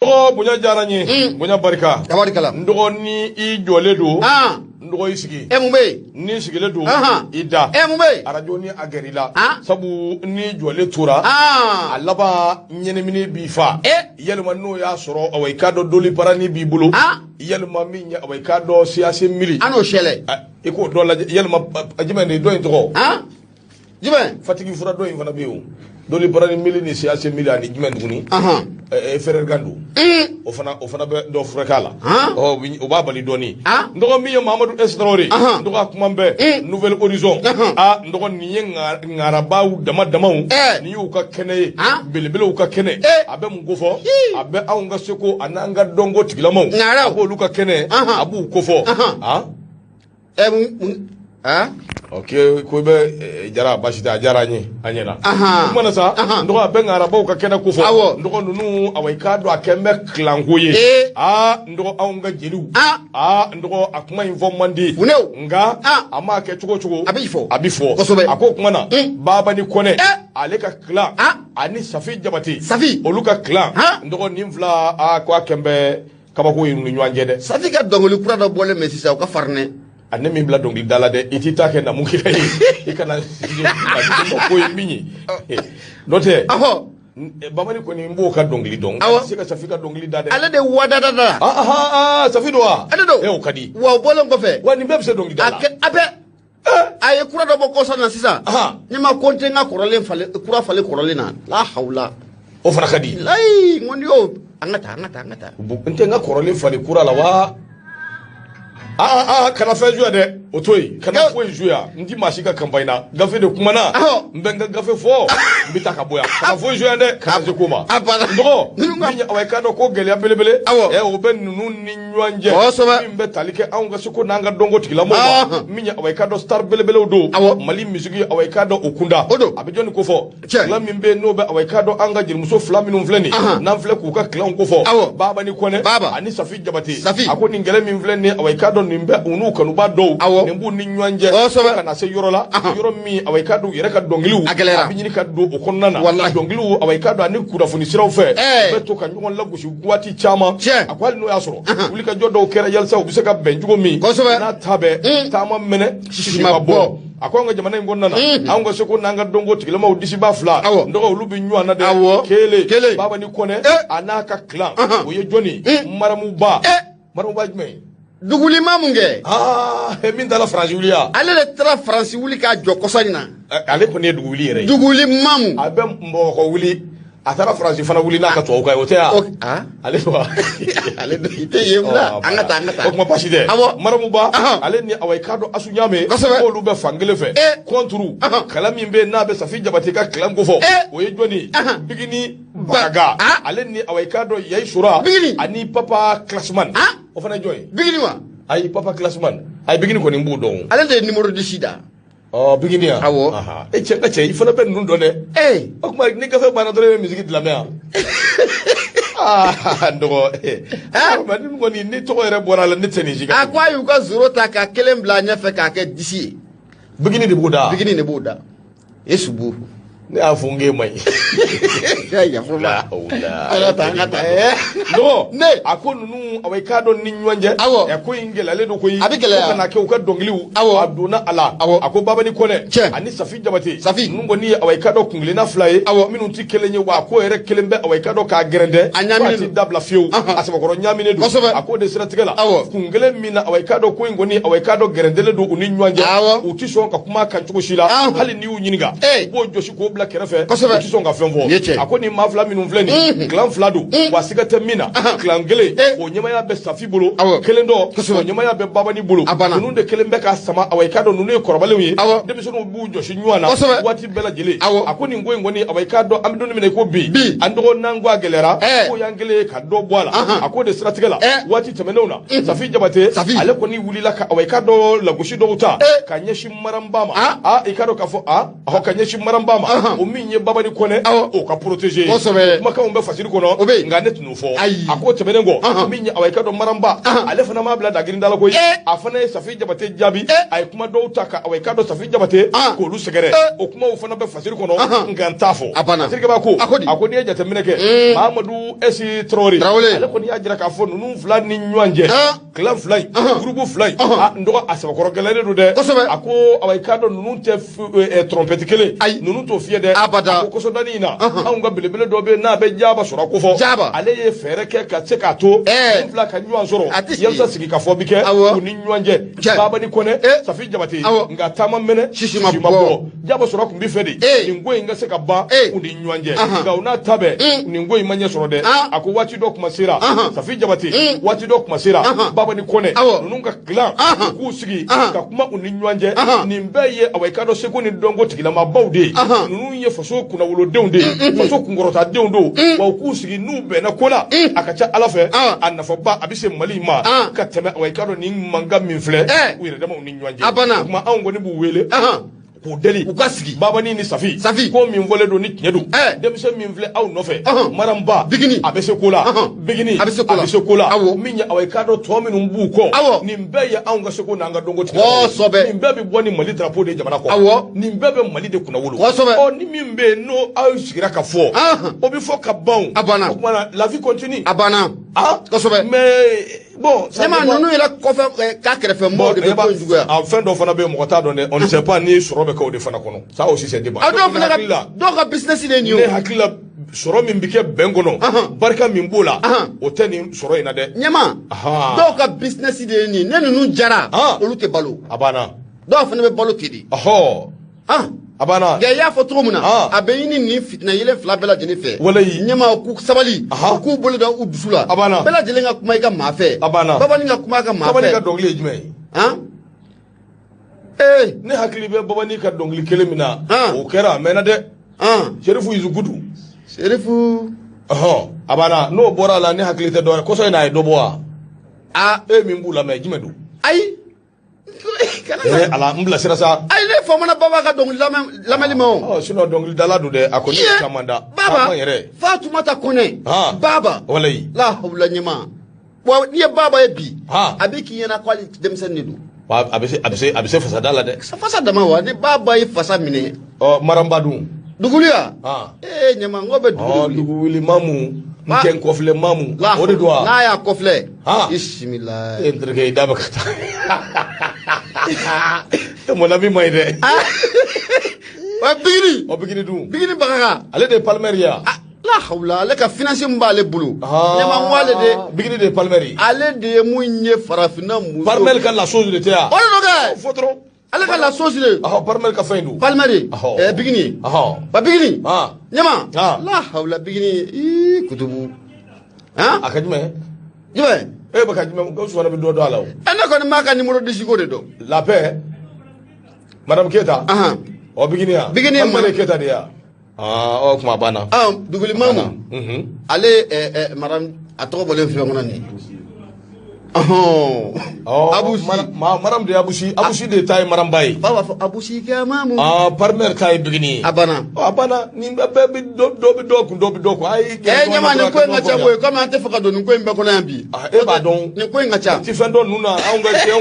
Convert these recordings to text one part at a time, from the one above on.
Oh bonya jaranye bonya barika tabarikala ndogo ni I jole do ndogo isigi mumbe ni sigile do ida mumbe arajo ni agerila sabu ni jole tura alaba nyenemini bifa yelma no ya soro awai kado doli parani bibulo yelma minya awai kado siase mili ano shele iko dola yelma ajimene do into jime fatigi fura do infana biu doli parani mili ni siase mili ani jimene duguni ferer gandu o fana be do frekala o babali doni ndogo miyo Mamadou Estrori ndogo akumambe Nouvelle Horizon ndogo niye ngarabaw dama ni uka kene belebele uka kene abe mugofo abe aunga seko ananga dongo tigilamo abo luka kene abu ukofo okay ko be jara bashita jara nyi anyena kuma sa ndo be ngara ba ka kena kufo ndo nunu awai kado akembe klangoye ndo aunga jelu ndo akuma informandi nga ama ke chugo abifo ako kuma na baba ni kone aleka klan ani safi jabati oluka klan ndo nimfla ko akembe kabako yinu nywanje safi ka dongoli kura do bole mesisa ka farne ane mi bla dongli dala de itita ke na mukira ikana ko yimini note bamani ko ni mbo ka dongli dong sika safika dongli dade ala de wada dada safido wa adedo okadi wa bolon ko fe wa ni mbebse dongli dala abe ay kura do boko sana sisa ni ma konte nga korole fale kura fale korole na la hawla o fana kadi lai ngondi yo angata nte nga korole fale kura la wa kana fe juya de otoyi kana fo juya ndi mashika campaign gafe de kumana mbenga gafe fo mbitaka boya kana fo juya de kana zikuma ndo minya awekado ko gele belebele o ben nunu ni nywanje mbe talike aunga siko nanga dongo tikila mo minya awekado star belebele do mali music awekado okunda abejoni ko fo la mimbe no be awekado anga jirmuso flaminu mfleni na mfle ku ka klan ko fo baba ni kone ani safi jabati akoni ngele mi mfleni awekado nimbe unu kanu ba do nembu ni nywanje kana se yorola yoro mi awai kadu yere ka dongliu abinyini ka do okonnana dongliu awai kadu ani kura funi siraw fe beto kan ngon la gushi gwati chama akwali no yasoro uli ka jodo kera yalsa ubise ka benjugo mi na tabe tama mene shishima bo akwanga jamana ngonnana awanga soko nanga dongo tigilama udisi ba fla ndogo ulubi nywa na de kele baba ni kone anaka clan oye joni maramu ba jme duguli mamunge min dala France wuliya ale le tra France wuli ka jo kosanya ale ko ne duguli yere duguli mamu abe mbo ko wuli atara France fana wuli na ka to ko yote ale wa ale do ite yemla angata ko ma paside maramu ba ale ni awai kado asunyame ko lu be fangele fe konturu kala min be na be safi jabati ka klam go fo o ye joni bigini bagaga ale ni awai kado yai shura ani papa classman o fana joy bigini wa ay papa classman ay bigini ko ni mbudon ale de numéro de sida bigini ya che ifana ben nun done o kuma ni gafe bana dole musique de la mer ndo ma ni ngoni ni to ere bora la niteni jiga akwa yu ka zuro ta ka kelem bla nya fe ka ke disi bigini de buda esubu ne afunge mai ya fula ala tangata no ne akonu nu awai kado ni nywanje ko ingela le do ko yi kana ke ka dongliu aduna ala ako baba ni kone ani safi jabati nungo ni awai kado kungle na fly minu ti kelenye wa ko ere kelembe awai kado ka grende ati dabla fiu asaba ko nyamine do ako de siratigala kungle mina awai kado ko ingoni awai kado grende le do uni nywanje uti so ka kuma kan chuko shila hali ni unyiniga bo joshi ko bla kerefe uti so nga femvo akoni mafla minu mvleni clan flado wasigate mina clan gele o nyema ya be safi bolo kelendo o nyema ya be baba ni bolo nunde kelembe ka sama awai kado nunu korobale wi de biso no bu joshi nywana wati bela jele akoni ngoni awai kado amdo ni ko bi ando nango agelera ko yangele ka do bwala akode strategala wati temenona safi jabate ale koni wulila ka awai kado la gushi do uta kanyeshi marambama ikado ka fo ho kanyeshi marambama o min ye Babani Kone o ka protéger kuma kan bɛ fasiri kɔnɔ nka ne tun fɔ a ko tɛmɛnen kɔ min ye awayika dɔ Maramba ale fana m'a bila dagirinda la koyi a fana ye Safi Jabate jaabi a ye kuma dɔw ta ka awayika dɔ Safi Jabate k'olu sɛgɛrɛ o kumaw fana bɛ fasiri kɔnɔ nka n t'a fɔ fasirikɛba ko a ko n'i ye jateminɛ kɛ Mahamadu Esi Traoré ale kɔni y'a jira k'a fɔ ninnu fila ni ɲɔgɔn cɛ clan fila in groupe fila in n dɔgɔ a sabakɔrɔ gɛlɛyalen don dɛ a ko awayika dɔ ninnu tɛ trompette kelen ninnu t'o fiyɛ dɛ a ko kɔsɔdani in na anw ka belebele dɔ bɛ yen n'a bɛ jaaba sɔrɔ ko fɔ ale ye fɛɛrɛ kɛ ka se k'a to ninnu fila ka ɲɔgɔn sɔrɔ yalisa sigi ka fɔ bi kɛ u ni ɲɔgɔn cɛ Babani Kone Safi Jabate nka taama mɛnɛ sisi ma bɔ jaaba sɔrɔ tun bɛ fɛ de nin ko in ka se ka ban u ni ɲɔgɔn cɛ nka u n'a ta bɛɛ nin ko in ma ɲɛ sɔrɔ dɛ a ko waati dɔ kuma sera Safi Jabate waati dɔ kuma sera Babani Kone ninnu ka clan u k'u sigi ka kuma u ni ɲɔgɔn cɛ nin bɛɛ ye awayika dɔ seko ni dɔnko tigilamabaw de ye ninnu ye faso kunnawolodenw de ye faso kunkɔrɔtadenw don wa u k'u sigi n'u bɛnna ko la a ka ca Ala fɛ a nafaba a bɛ se Mali ma ka tɛmɛ awayika dɔ ni mankan min filɛ u yɛrɛ damaw ni ɲɔgɔn cɛ o tuma anw kɔni b'u wele k'u deli u ka sigi Babani ni Safi ko min fɔlen don ni tiɲɛ don denmisɛn min filɛ aw nɔfɛ Maramba Bigini a bɛ se ko la Bigini a bɛ se ko la min ye awayika dɔ tɔ minnu b'u kɔ nin bɛɛ ye anw ka seko n'an ka dɔnko tigɛ nin bɛɛ bɛ bɔ ni Mali drapeau de jamana kɔ nin bɛɛ bɛ Mali de kunnawolo ni min bɛ yen n'o aw sigira ka fɔ o bɛ fɔ ka ban o kumana la vie continue a banna mais bon sama ninnu yɛrɛ kɔfɛ k'a kɛrɛfɛ mɔgɔw de bɛ ko in juguya fɛn dɔ fana bɛ yen mɔgɔ t'a dɔn dɛ on ne sait pas ni sɔrɔ bɛ kɛ o de fana kɔnɔ ça aussi c'est débat dɔw ka business de ye nin ye ne hakili la sɔrɔ min bɛ kɛ bɛn kɔnɔ barika min b'o la o tɛ nin sɔrɔ in na dɛ ɲɛma dɔw ka business de ye nin ne ninnu jara olu tɛ balo a banna dɔw fana bɛ balo ten de a banna nka i y'a fɔ cogo min na a bɛ ɲini nin fitina yɛlɛ fila bɛɛ lajɛlen fɛ walayi ɲɛma k'u sabali u k'u bolo da u dusu la a banna bɛɛ lajɛlen ka kuma i ka maa fɛ a banna Babani ka kuma ka maa fɛ Babani ka dɔnkili ye jumɛn ye ne hakili bɛ Babani ka dɔnkili kelen min na o kɛra a mɛnna dɛ Sherifu Izugudu Sherifu a banna n'o bɔra a la ne hakili tɛ dɔwɛrɛ kɔsɔ in na a ye dɔ bɔ wa e min b'u lamɛn jumɛn don ayi ala n bilasira sa ayi ne fa mana Baba ka dɔnkili lamɛnli ma o sinon dɔnkili dala don dɛ a kɔni ye caman da Baba yɛrɛ Fatumata Kone Baba walayi la hawla ɲɛma bon n'i ye Baba ye bi a bɛ k'i ɲɛna k'ale denmisɛnnin de don a bɛ se fasada la dɛ fasa dama wa ni Baba ye fasa minɛ Maramba dun duguliya ɲɛma n ko bɛ duguli mamu n kɛ n kɔfilɛ mamu o de don wa n'a y'a kɔfilɛ bisimila e terikɛ i da bɛ ka taa mon ami ma ye dɛ Bigini dun Bigini Bagaga ale de ye Palmer ye la hawla ale ka finance min b'ale bolo ɲɛma n ko ale de Bigini de ye Palmer ye ale de ye mun ye farafinna muso Palmer ka la chose de tɛ yan o de don kɛ fɔ dɔrɔn ale ka la chose de Palmer ka fɛn don Palmer Bigini ba Bigini ɲɛma la hawla Bigini kutubu a ka jumɛn e bɛ ka jumɛn Gawusu fana bɛ dɔ dɔn a la o ne kɔni m'a ka numéro disiko de dɔn la paix Madame Keita Bigini ya Bigini ye Madame Keita de ya o kuma banna duguli mamu ale Madame a tɔgɔ bɔlen filɛ kɔnɔ nin Abusi Madame de Abusi de ta ye Maramba ye Baba fɔ Abusi kɛ mamu Palmer ta ye Bigini ye a banna nin bɛɛ bɛ dɔ kun ayi ɲɛma nin ko in ka ca koyi komi an tɛ fɛ ka don nin ko in bɛɛ kɔnɔ yan bi e b'a dɔn nin ko in ka ca ti fɛn dɔ ninnu na anw kɔni cɛw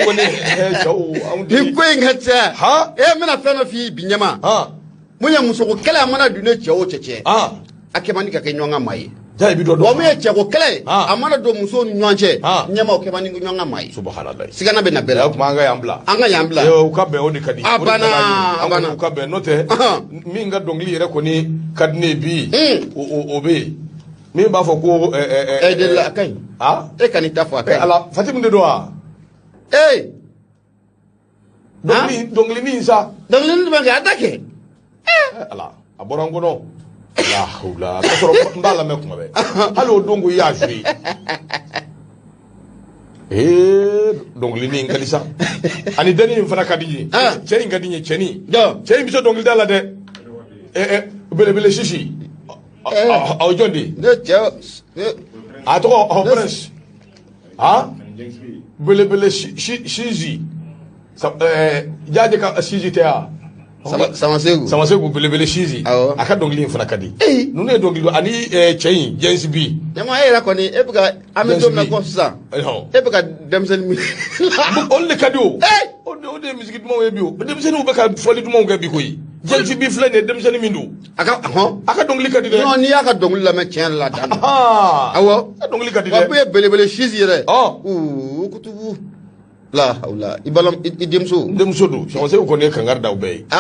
nin ko in ka ca n bɛna fɛn dɔ f'i ye bi ɲɛma mun ye musoko kɛlɛ a mana dun ne cɛ o cɛ a kɛ man di ka kɛ ɲɔgɔn ka maa ye wa mun ye cɛko kɛlɛ a mana don musow ni ɲɔgɔn cɛ ɲɛma o kɛ man di ɲɔgɔn ka maa ye sigana bɛ na bɛɛ la o tuma an ka y'an bila u ka bɛn o de ka di a banna u ka bɛn n'o tɛ min ka dɔnkili yɛrɛ kɔni ka di ne bi o bɛ yen min b'a fɔ ko a ka ɲi e ka nin ta fɔ a ka ɲi ala Fatimu de don wa dɔnkilinin in sa dɔnkilinin bɛ kɛ a da kɛ ala a bɔra n kɔnɔ la hawla ka sɔrɔ n b'a lamɛn kuma bɛɛ hali o don ko i y'a joué dɔnkilinin in ka di sa ani deni in fana ka di ye cɛ in ka di ye cɛnin cɛ in bɛ se dɔnkilida la dɛ belebele sisi aw jɔn de a tɔgɔ Prince belebele sisi jaje ka sisi tɛ ya sama segu belebele shizi aka dongli fana kadi nunu e dongli ani chain jensi bi nyama era ko ni e buga amedom na ko sa e buga demsen mi on le kadi o o de musique dum o bi o demsen o be ka foli dum o ga bi ko yi jensi bi fla ne demsen mi ndu aka dongli kadi de non ni aka dongli la me tien la dan awo dongli kadi de wa be belebele shizi yere kutubu la hawla ibalam idemso do sama segu ko ne kangar daw be